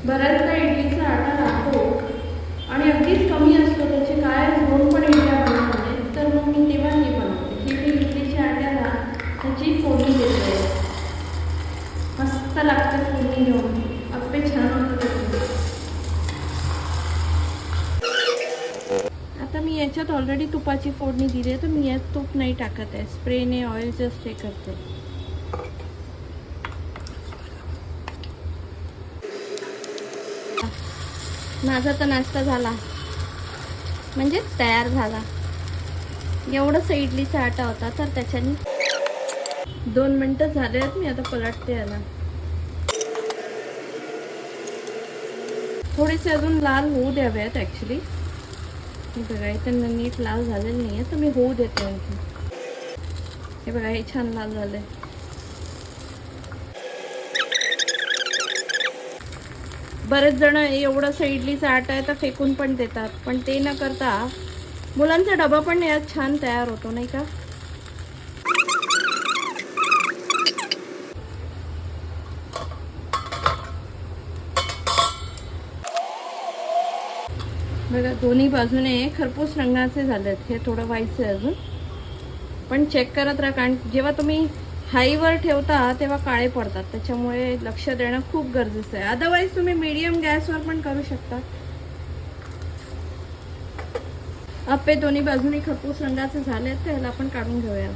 बऱ्याचदा इडलीचा आटा लागतो आणि अगदीच कमी असतो, त्याचे काय 2 पण इडल्या बनवते, तर मग मी तेव्हा हे बनवते की मी इडलीच्या आट्याला त्याची फोडणी देते. मस्त लागते फोडणी घेऊन, अप्पे छान होतात. आता मी याच्यात ऑलरेडी तुपाची फोडणी दिली आहे, तर मी यात तूप नाही टाकत आहे, स्प्रेने ऑइल जस्ट हे करते. माझा तर नाश्ता झाला, म्हणजे तयार झाला. एवढंसं इडलीचा आटा होता, तर त्याच्यानी 2 मिनटं झाले आहेत. मी आता पलटते याला. थोडेसे अजून लाल होऊ द्यावेत ॲक्च्युली. हे बघा इथे नीट लाल झालेलं नाही आहे, तर मी होऊ देते आणखी. हे बघा हे छान लाल झालं आहे. बरेच जण एवढंसं इडलीचा आटा आहे तर फेकून पण देतात, पण ते न करता मुलांचा डबा पण यात छान तयार होतो, नाही का? बघा दोन्ही बाजूने खरपूस रंगाचे झालेत. हे थोडं व्हायचं आहे अजून, पण चेक करत राहा, कारण जेव्हा तुम्ही हाईवर ठेवता तेव्हा काळे पडतात, त्याच्यामुळे लक्ष देणं खूप गरजेचं आहे. अदरवाईज तुम्ही मीडियम गॅसवर पण करू शकता. अप्पे दोन्ही बाजूनी खरपूस रंगाचे झालेत, तर ह्याला आपण काढून घेऊया.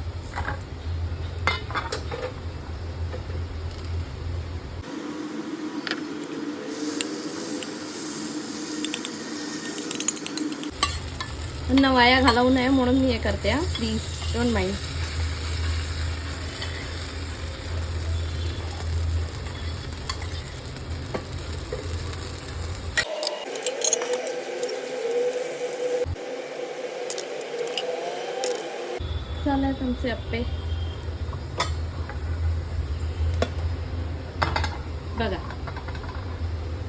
अन्न वाया घालवू नये म्हणून मी हे करते. Please don't mind. झाले तुमचे अप्पे. बघा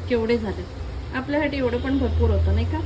केवढे झाले. आपल्यासाठी एवढं पण भरपूर होतं, नाही का?